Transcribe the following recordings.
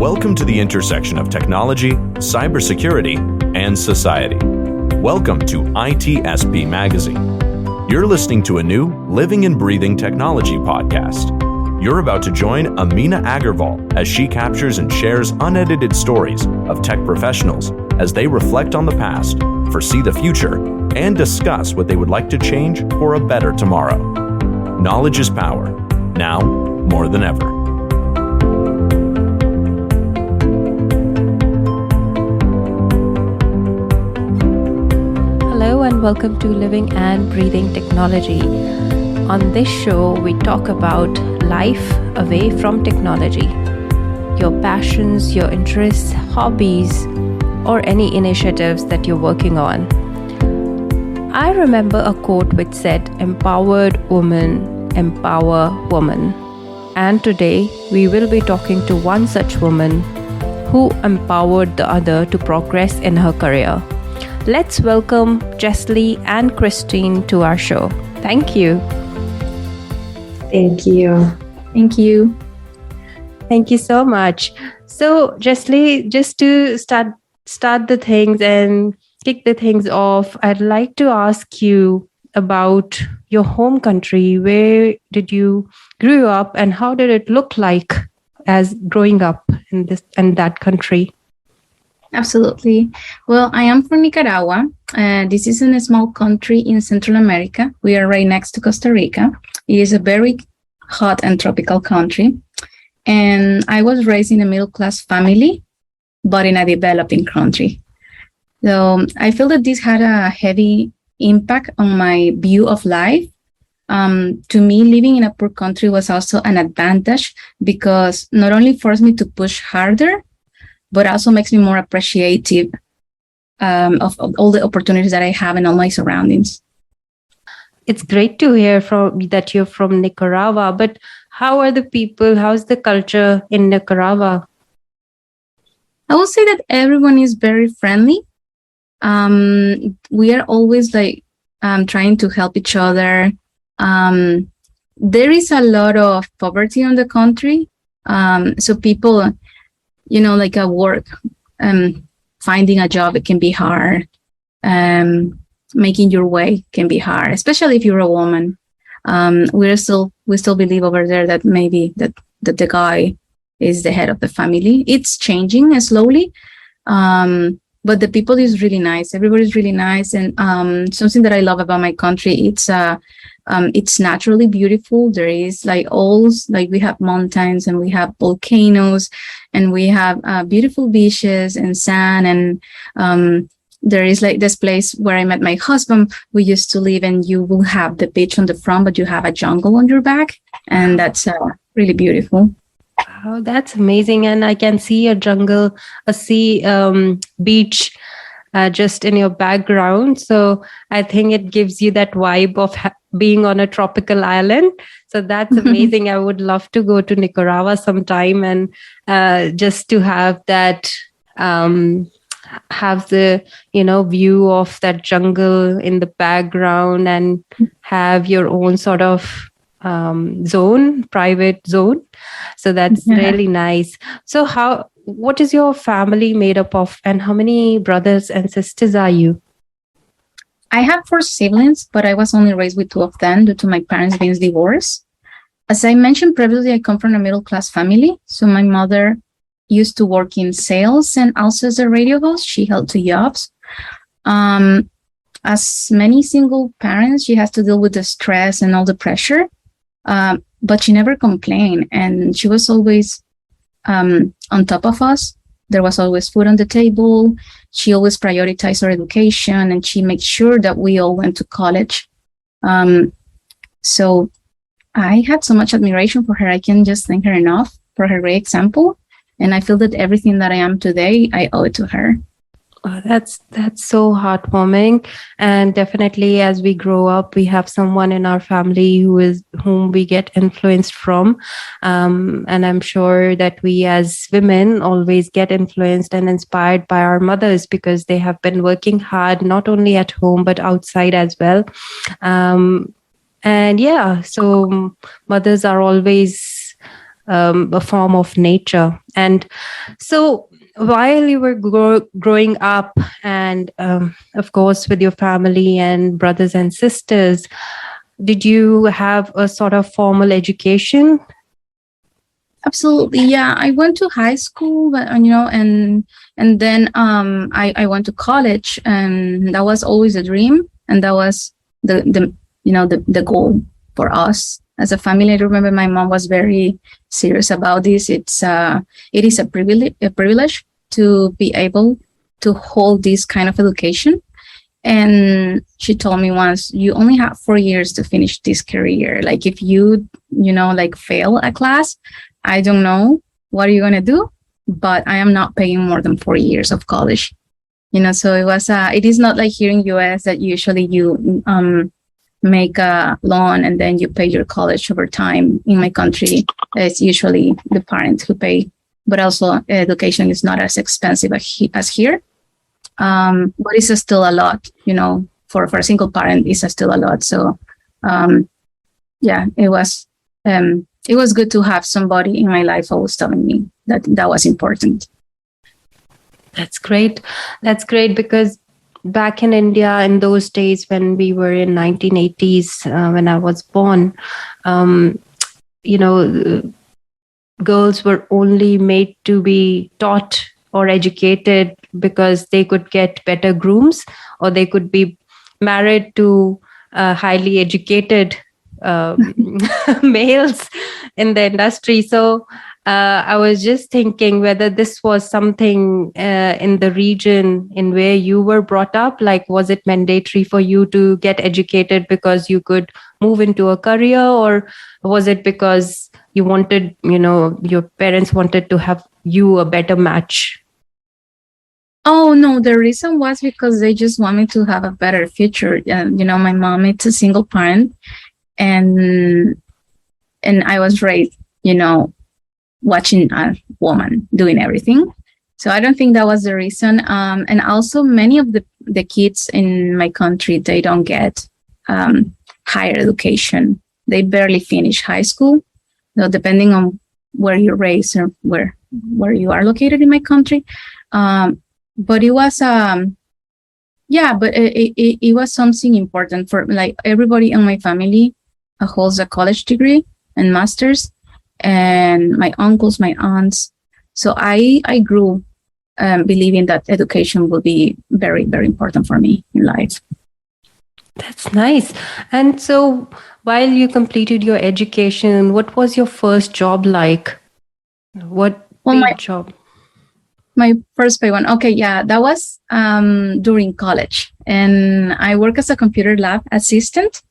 Welcome to the intersection of technology, cybersecurity, and society. Welcome to ITSP Magazine. You're listening to a new Living and Breathing Technology podcast. You're about to join Amina Agarwal as she captures and shares unedited stories of tech professionals as they reflect on the past, foresee the future, and discuss what they would like to change for a better tomorrow. Knowledge is power, now more than ever. Hello and welcome to Living and Breathing Technology. On this show, we talk about life away from technology, your passions, your interests, hobbies, or any initiatives that you're working on. I remember a quote which said, "Empowered woman, empower woman." And today, we will be talking to one such woman who empowered the other to progress in her career. Let's welcome Jessly and Christine to our show. Thank you. Thank you. Thank you. Thank you so much. So, Jessly, just to start the things and kick the things off, I'd like to ask you about your home country. Where did you grow up, and how did it look like as growing up in that country? Absolutely. Well, I am from Nicaragua. This is in a small country in Central America. We are right next to Costa Rica. It is a very hot and tropical country. And I was raised in a middle-class family, but in a developing country. So I feel that this had a heavy impact on my view of life. To me, living in a poor country was also an advantage because not only forced me to push harder, but also makes me more appreciative of all the opportunities that I have in all my surroundings. It's great to hear that you're from Nicaragua, but how are the people? How's the culture in Nicaragua? I will say that everyone is very friendly. We are always trying to help each other. There is a lot of poverty in the country. So people, at work, finding a job, it can be hard. Making your way can be hard, especially if you're a woman. We still believe over there that maybe that the guy is the head of the family. It's changing slowly. But the people is really nice. Everybody's really nice. And something that I love about my country, it's naturally beautiful. There is we have mountains and we have volcanoes and we have beautiful beaches and sand. And there is this place where I met my husband. We used to live, and you will have the beach on the front, but you have a jungle on your back. And that's really beautiful. Oh, that's amazing. And I can see a jungle, a sea, beach just in your background. So I think it gives you that vibe of being on a tropical island. So that's amazing. I would love to go to Nicaragua sometime and just to have that, have the, view of that jungle in the background and have your own sort of private zone. So that's really nice. So what is your family made up of, and how many brothers and sisters are you? I have 4 siblings, but I was only raised with 2 of them due to my parents being divorced. As I mentioned previously, I come from a middle-class family. So my mother used to work in sales and also as a radio host. She held 2 jobs. As many single parents, she has to deal with the stress and all the pressure. But she never complained, and she was always on top of us. There was always food on the table. She always prioritized our education, and she made sure that we all went to college. So I had so much admiration for her. I can't just thank her enough for her great example. And I feel that everything that I am today, I owe it to her. Oh, that's so heartwarming. And definitely as we grow up, we have someone in our family whom we get influenced from. And I'm sure that we as women always get influenced and inspired by our mothers because they have been working hard, not only at home, but outside as well. So mothers are always a form of nature. And so while you were growing up, and of course with your family and brothers and sisters, did you have a sort of formal education? Absolutely, yeah. I went to high school, but and then I went to college, and that was always a dream, and that was the goal for us as a family. I remember my mom was very serious about this. It is a privilege to be able to hold this kind of education. And she told me once, you only have 4 years to finish this career. Like if you like fail a class, I don't know what are you going to do, but I am not paying more than 4 years of college. So it is not like here in US that usually you make a loan and then you pay your college over time. In my country, it's usually the parents who pay, but also education is not as expensive as here. But it's still a lot, for a single parent, it's still a lot. So, yeah, it was good to have somebody in my life always telling me that was important. That's great. That's great, because back in India in those days when we were in 1980s, when I was born, girls were only made to be taught or educated because they could get better grooms, or they could be married to highly educated males in the industry. So I was just thinking whether this was something in the region in where you were brought up. Like, was it mandatory for you to get educated because you could move into a career, or was it because you wanted, your parents wanted to have you a better match? Oh, no, the reason was because they just want me to have a better future. My mom is a single parent, and I was raised, watching a woman doing everything. So I don't think that was the reason. And also many of the kids in my country, they don't get higher education. They barely finish high school. So depending on where you're raised or where you are located in my country. But it was, it was something important for, like, everybody in my family holds a college degree and master's, and my uncles, my aunts. So I grew believing that education will be very, very important for me in life. That's nice. And so while you completed your education, what was your first job like? What job? My first paid one. Okay, yeah, that was during college. And I work as a computer lab assistant.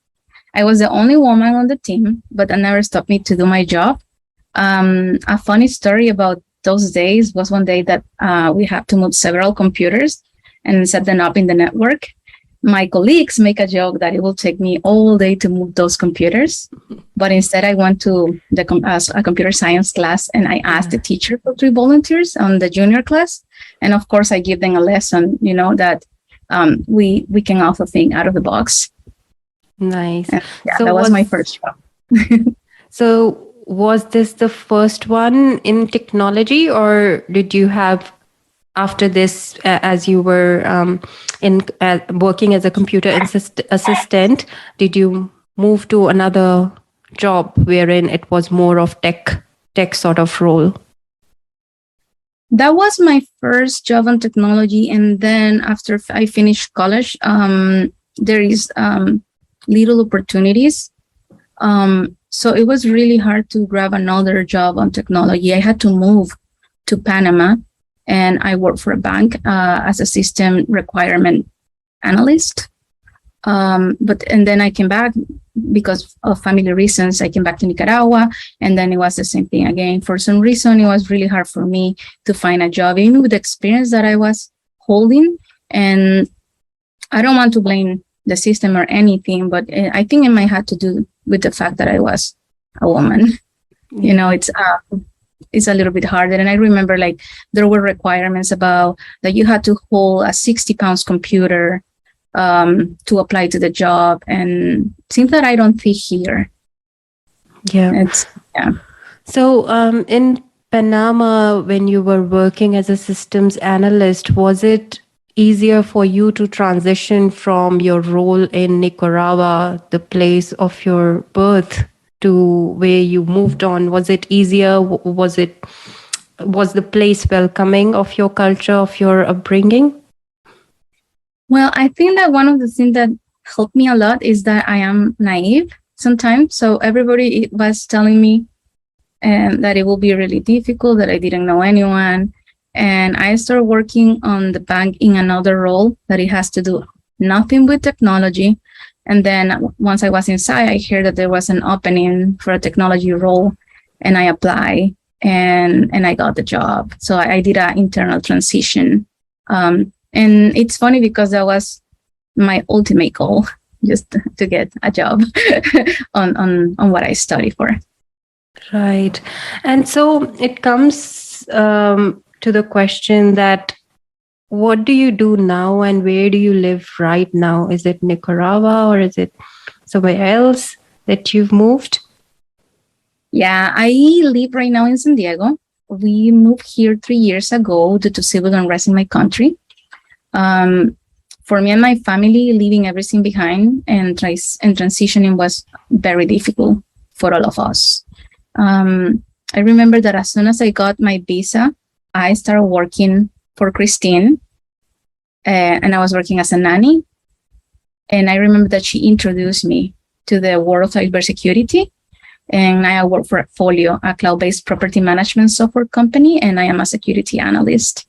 I was the only woman on the team, but that never stopped me to do my job. A funny story about those days was one day that we had to move several computers and set them up in the network. My colleagues make a joke that it will take me all day to move those computers. But instead, I went to a computer science class, and I asked the teacher for 3 volunteers on the junior class. And of course, I give them a lesson, that we can also think out of the box. Nice. And, so that was my first job. So was this the first one in technology, or did you have, after this, as you were working as a computer assistant, did you move to another job wherein it was more of tech sort of role? That was my first job on technology. And then after I finished college, there is little opportunities. So it was really hard to grab another job on technology. I had to move to Panama, and I worked for a bank as a system requirement analyst. And then I came back because of family reasons. I came back to Nicaragua, and then it was the same thing again. For some reason, it was really hard for me to find a job, even with the experience that I was holding. And I don't want to blame the system or anything, but I think it might have to do with the fact that I was a woman. It's a little bit harder. And I remember, like, there were requirements about that you had to hold a 60-pound computer to apply to the job, and things that I don't see here. Yeah. So, in Panama, when you were working as a systems analyst, was it easier for you to transition from your role in Nicaragua, the place of your birth, to where you moved on? Was it easier? Was the place welcoming of your culture, of your upbringing? Well, I think that one of the things that helped me a lot is that I am naive sometimes. So everybody was telling me that it will be really difficult, that I didn't know anyone. And I started working on the bank in another role that it has to do nothing with technology. And then once I was inside, I heard that there was an opening for a technology role, and I applied and I got the job. So I did an internal transition. And it's funny because that was my ultimate goal, just to get a job on what I studied for. Right. And so it comes to the question that what do you do now and where do you live right now? Is it Nicaragua or is it somewhere else that you've moved? Yeah, I live right now in San Diego. We moved here 3 years ago due to civil unrest in my country. For me and my family, leaving everything behind and transitioning was very difficult for all of us. I remember that as soon as I got my visa, I started working for Christine, and I was working as a nanny. And I remember that she introduced me to the world of cybersecurity. And I work for Folio, a cloud-based property management software company, and I am a security analyst.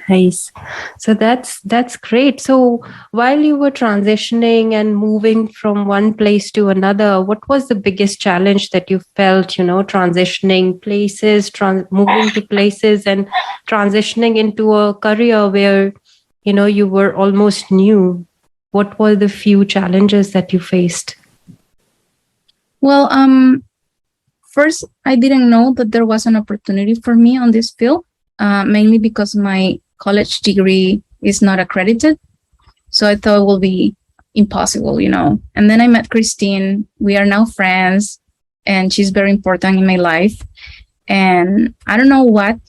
Nice. So that's great. So while you were transitioning and moving from one place to another, what was the biggest challenge that you felt, transitioning places, moving to places and transitioning into a career where, you were almost new? What were the few challenges that you faced? Well, first, I didn't know that there was an opportunity for me on this field. Mainly because my college degree is not accredited. So I thought it will be impossible, And then I met Christine. We are now friends, and she's very important in my life. And I don't know what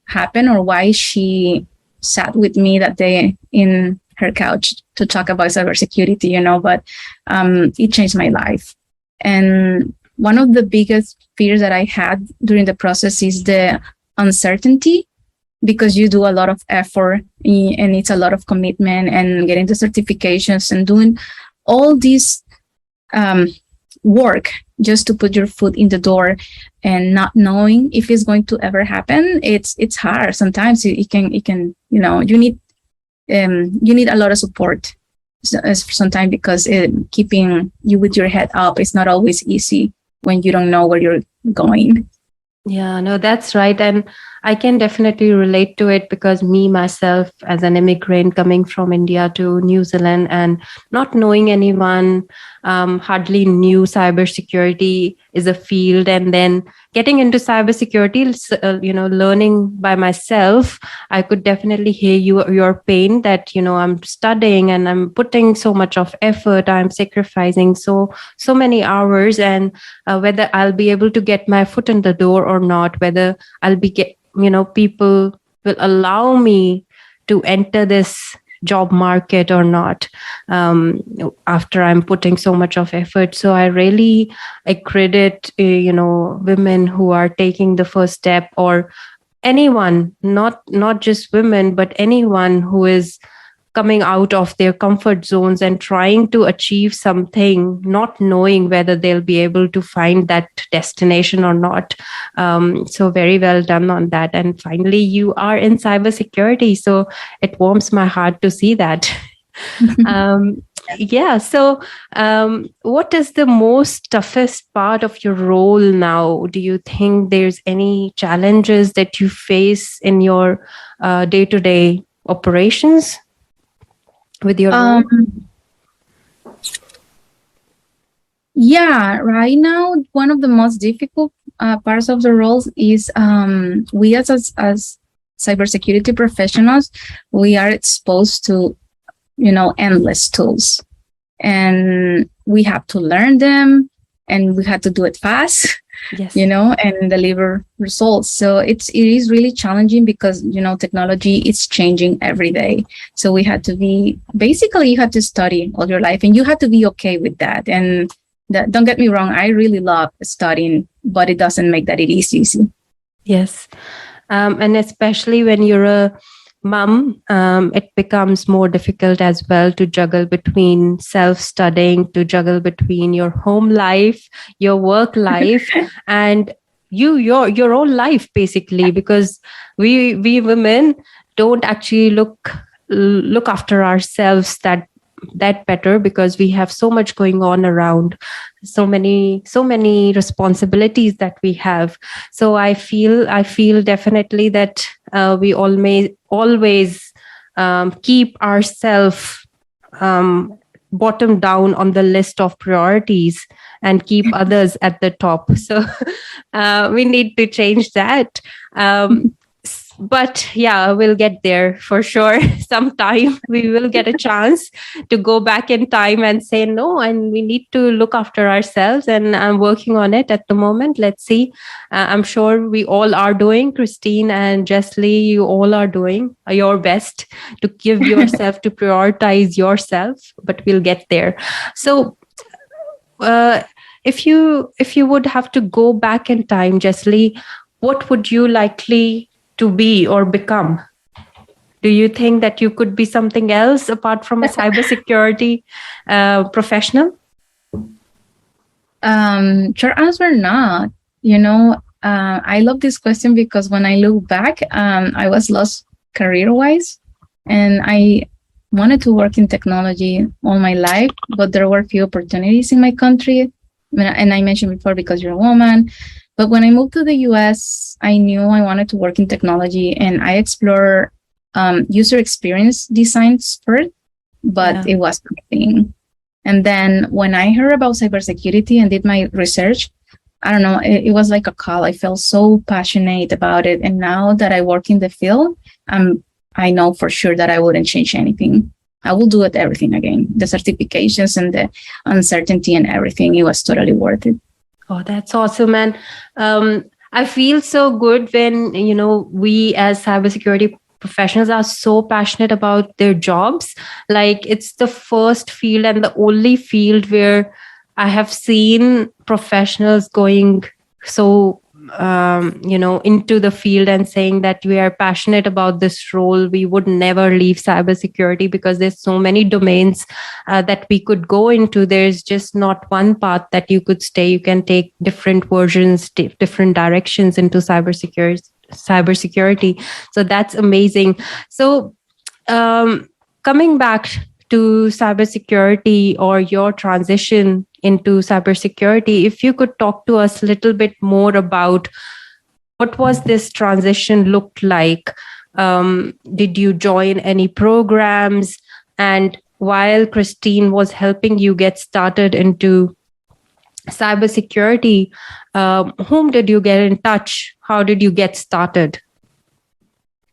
happened or why she sat with me that day in her couch to talk about cybersecurity, but it changed my life. And one of the biggest fears that I had during the process is the uncertainty, because you do a lot of effort and it's a lot of commitment and getting the certifications and doing all this work just to put your foot in the door and not knowing if it's going to ever happen. It's hard. Sometimes it can, you need a lot of support sometimes, because keeping you with your head up is not always easy when you don't know where you're going. Yeah, no, that's right. And I can definitely relate to it because myself, as an immigrant coming from India to New Zealand and not knowing anyone, hardly knew cybersecurity is a field. And then getting into cybersecurity, learning by myself, I could definitely hear your pain that, I'm studying and I'm putting so much of effort, I'm sacrificing so many hours, and whether I'll be able to get my foot in the door or not, whether I'll be people will allow me to enter this job market or not, after I'm putting so much of effort. So I credit women who are taking the first step, or anyone, not just women, but anyone who is coming out of their comfort zones and trying to achieve something, not knowing whether they'll be able to find that destination or not. So very well done on that. And finally, you are in cybersecurity. So it warms my heart to see that. Yeah. So what is the most toughest part of your role now? Do you think there's any challenges that you face in your day-to-day operations with your role? Yeah, right now, one of the most difficult parts of the roles is we as cybersecurity professionals, we are exposed to, endless tools, and we have to learn them, and we have to do it fast. Yes. And deliver results. So it is really challenging because, technology is changing every day. So you had to study all your life, and you have to be okay with that. And don't get me wrong, I really love studying, but it doesn't make that it is easy. Yes. And especially when you're a mom, it becomes more difficult as well to juggle between self-studying, to juggle between your home life, your work life, and your own life, basically, because we women don't actually look after ourselves that better, because we have so much going on around, so many responsibilities that we have. So I feel definitely that we always keep ourselves bottom down on the list of priorities and keep others at the top. So we need to change that. But yeah, we'll get there for sure. Sometime we will get a chance to go back in time and say no, and we need to look after ourselves. And I'm working on it at the moment. Let's see. I'm sure we all are doing. Christine and Jessly, you all are doing your best to give yourself, to prioritize yourself. But we'll get there. So, if you would have to go back in time, Jessly, what would you likely to be or become? Do you think that you could be something else apart from a cybersecurity professional? Short answer, not. I love this question because when I look back, I was lost career-wise, and I wanted to work in technology all my life, but there were few opportunities in my country. And I mentioned before, because you're a woman. But when I moved to the US, I knew I wanted to work in technology, and I explored user experience design first, but it was nothing. And then when I heard about cybersecurity and did my research, I don't know, it was like a call. I felt so passionate about it. And now that I work in the field, I know for sure that I wouldn't change anything. I will do everything again. The certifications and the uncertainty and everything, it was totally worth it. Oh, that's awesome, man. I feel so good when, we as cybersecurity professionals are so passionate about their jobs. Like, it's the first field and the only field where I have seen professionals going so, into the field and saying that we are passionate about this role. We would never leave cybersecurity because there's so many domains that we could go into. There's just not one path that you could stay. You can take different versions, different directions into cybersecurity. So that's amazing. So coming back to cybersecurity, or your transition into cybersecurity, if you could talk to us a little bit more about what was this transition looked like. Did you join any programs? And while Christine was helping you get started into cybersecurity, whom did you get in touch? How did you get started?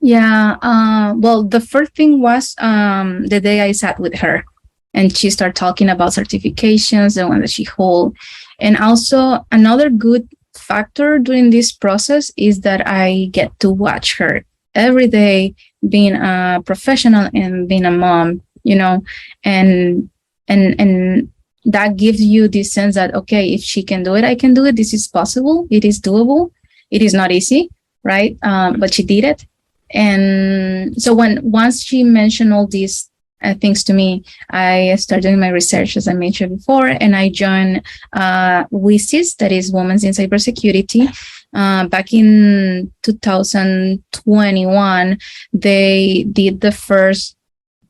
Yeah, well, the first thing was the day I sat with her, and she started talking about certifications, the one that she holds. And also another good factor during this process is that I get to watch her every day, being a professional and being a mom, and that gives you this sense that, okay, if she can do it, I can do it. This is possible. It is doable. It is not easy, right? But she did it. And so once she mentioned all these things to me, I started doing my research, as I mentioned before, and I joined WICIS, that is Women's in Cybersecurity. Back in 2021, they did the first,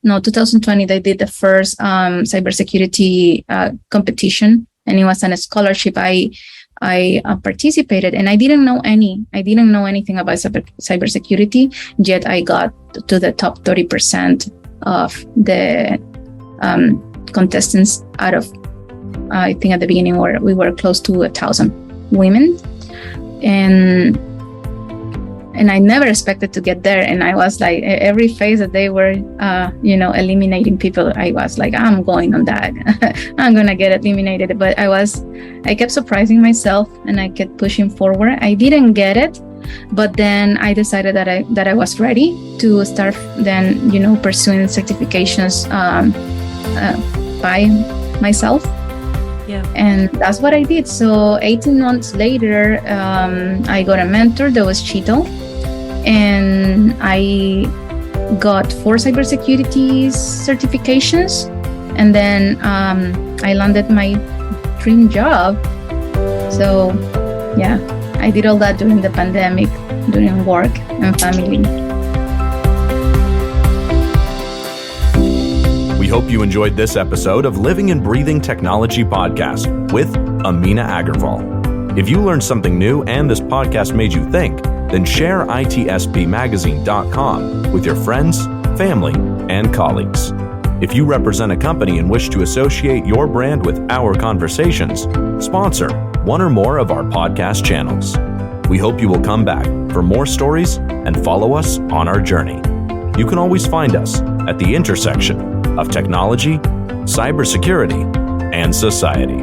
2020, they did the first cybersecurity competition, and it was on a scholarship. I participated, and I didn't know anything about cybersecurity, yet I got to the top 30% of the contestants out of, I think at the beginning we were close to 1,000 women. And and I never expected to get there. And I was like, every phase that they were, eliminating people, I was like, I'm going on that. I'm going to get eliminated. But I kept surprising myself, and I kept pushing forward. I didn't get it, but then I decided that I was ready to start then, pursuing certifications by myself. Yeah. And that's what I did. So 18 months later, I got a mentor that was Chito, and I got 4 cybersecurity certifications, and then I landed my dream job. So yeah, I did all that during the pandemic, during work and family. We hope you enjoyed this episode of Living and Breathing Technology Podcast with Amina Agarwal. If you learned something new and this podcast made you think, then share itspmagazine.com with your friends, family, and colleagues. If you represent a company and wish to associate your brand with our conversations, sponsor one or more of our podcast channels. We hope you will come back for more stories and follow us on our journey. You can always find us at the intersection of technology, cybersecurity, and society.